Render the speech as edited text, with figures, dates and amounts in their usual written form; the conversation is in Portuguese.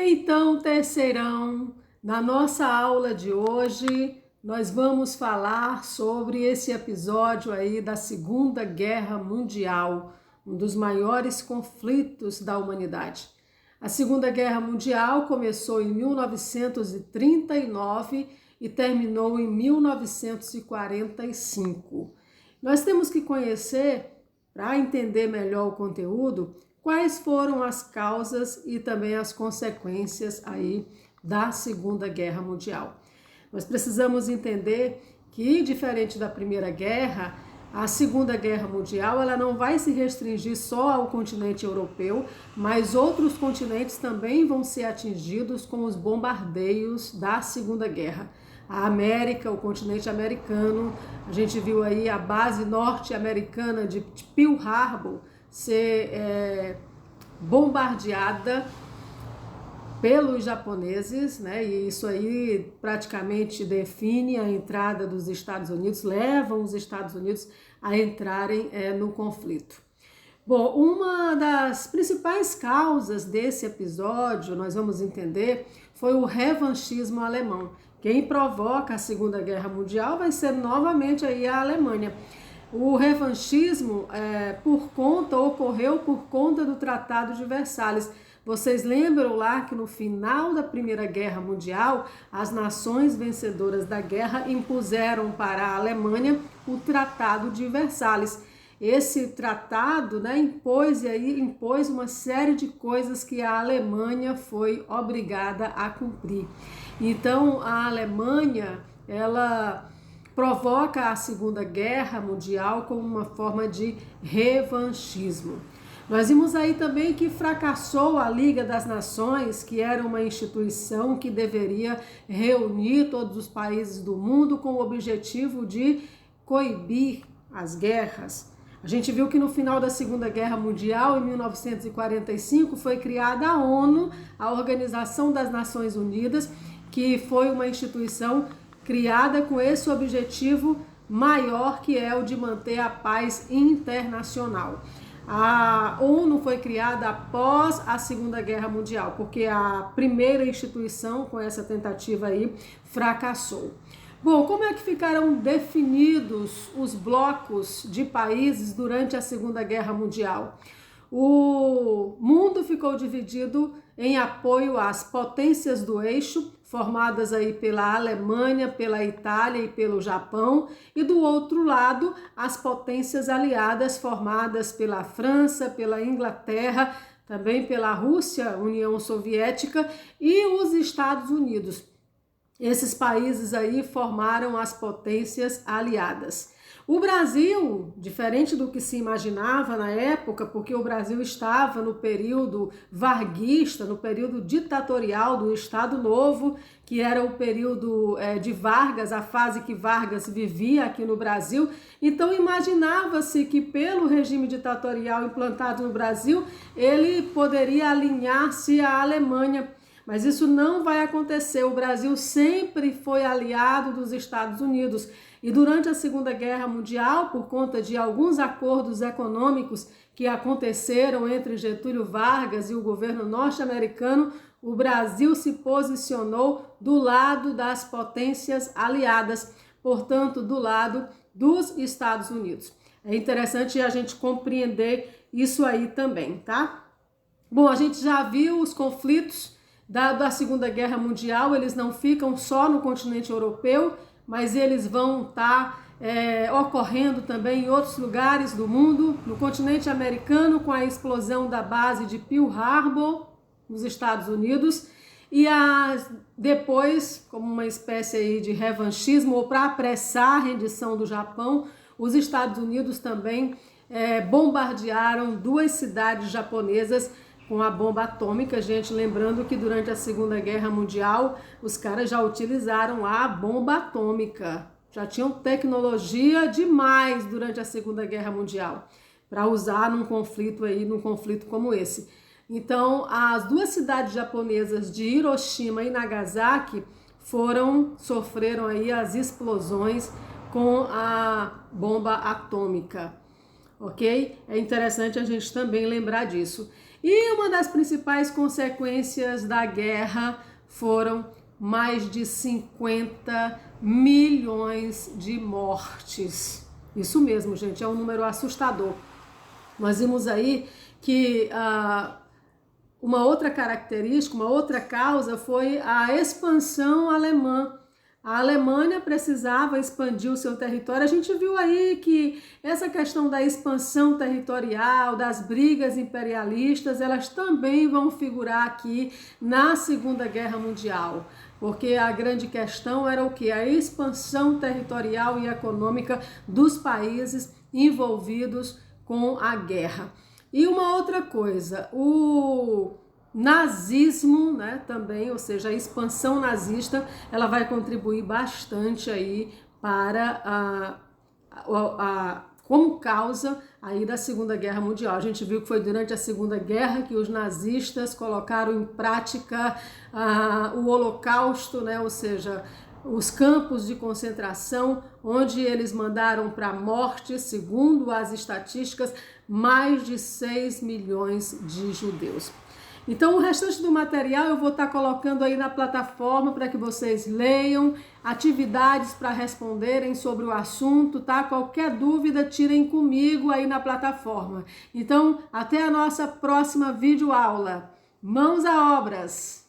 Então, terceirão, na nossa aula de hoje, nós vamos falar sobre esse episódio aí da Segunda Guerra Mundial, um dos maiores conflitos da humanidade. A Segunda Guerra Mundial começou em 1939 e terminou em 1945. Nós temos que conhecer, para entender melhor o conteúdo, quais foram as causas e também as consequências aí da Segunda Guerra Mundial. Nós precisamos entender que, diferente da Primeira Guerra, a Segunda Guerra Mundial ela não vai se restringir só ao continente europeu, mas outros continentes também vão ser atingidos com os bombardeios da Segunda Guerra. A América, o continente americano, a gente viu aí a base norte-americana de Pearl Harbor ser bombardeada pelos japoneses, né? E isso aí praticamente define a entrada dos Estados Unidos, levam os Estados Unidos a entrarem no conflito. Bom, uma das principais causas desse episódio, nós vamos entender, foi o revanchismo alemão. Quem provoca a Segunda Guerra Mundial vai ser novamente aí a Alemanha. O revanchismo ocorreu por conta do Tratado de Versalhes. Vocês lembram lá que no final da Primeira Guerra Mundial, as nações vencedoras da guerra impuseram para a Alemanha o Tratado de Versalhes. Esse tratado, impôs uma série de coisas que a Alemanha foi obrigada a cumprir. Então, a Alemanha, ela provoca a Segunda Guerra Mundial como uma forma de revanchismo. Nós vimos aí também que fracassou a Liga das Nações, que era uma instituição que deveria reunir todos os países do mundo com o objetivo de coibir as guerras. A gente viu que no final da Segunda Guerra Mundial, em 1945, foi criada a ONU, a Organização das Nações Unidas, que foi uma instituição criada com esse objetivo maior, que é o de manter a paz internacional. A ONU foi criada após a Segunda Guerra Mundial, porque a primeira instituição com essa tentativa aí fracassou. Bom, como é que ficaram definidos os blocos de países durante a Segunda Guerra Mundial? O mundo ficou dividido em apoio às potências do eixo, formadas aí pela Alemanha, pela Itália e pelo Japão, e do outro lado, as potências aliadas formadas pela França, pela Inglaterra, também pela Rússia, União Soviética e os Estados Unidos. Esses países aí formaram as potências aliadas. O Brasil, diferente do que se imaginava na época, porque o Brasil estava no período varguista, no período ditatorial do Estado Novo, que era o período de Vargas, a fase que Vargas vivia aqui no Brasil. Então imaginava-se que pelo regime ditatorial implantado no Brasil, ele poderia alinhar-se à Alemanha. Mas isso não vai acontecer. O Brasil sempre foi aliado dos Estados Unidos. E durante a Segunda Guerra Mundial, por conta de alguns acordos econômicos que aconteceram entre Getúlio Vargas e o governo norte-americano, o Brasil se posicionou do lado das potências aliadas, portanto, do lado dos Estados Unidos. É interessante a gente compreender isso aí também, tá? Bom, a gente já viu os conflitos da Segunda Guerra Mundial, eles não ficam só no continente europeu, mas eles vão estar ocorrendo também em outros lugares do mundo, no continente americano, com a explosão da base de Pearl Harbor, nos Estados Unidos, e depois, como uma espécie aí de revanchismo, ou para apressar a rendição do Japão, os Estados Unidos também bombardearam duas cidades japonesas com a bomba atômica. Gente, lembrando que durante a Segunda Guerra Mundial, os caras já utilizaram a bomba atômica. Já tinham tecnologia demais durante a Segunda Guerra Mundial para usar num conflito como esse. Então, as duas cidades japonesas de Hiroshima e Nagasaki sofreram aí as explosões com a bomba atômica. Ok? É interessante a gente também lembrar disso. E uma das principais consequências da guerra foram mais de 50 milhões de mortes. Isso mesmo, gente, é um número assustador. Nós vimos aí que uma outra característica, uma outra causa foi a expansão alemã. A Alemanha precisava expandir o seu território. A gente viu aí que essa questão da expansão territorial, das brigas imperialistas, elas também vão figurar aqui na Segunda Guerra Mundial. Porque a grande questão era o que? A expansão territorial e econômica dos países envolvidos com a guerra. E uma outra coisa, o nazismo, né, também, ou seja, a expansão nazista, ela vai contribuir bastante aí para como causa aí da Segunda Guerra Mundial. A gente viu que foi durante a Segunda Guerra que os nazistas colocaram em prática o Holocausto, né, ou seja, os campos de concentração, onde eles mandaram para a morte, segundo as estatísticas, mais de 6 milhões de judeus. Então o restante do material eu vou estar colocando aí na plataforma para que vocês leiam, atividades para responderem sobre o assunto, tá? Qualquer dúvida tirem comigo aí na plataforma. Então até a nossa próxima videoaula. Mãos a obras!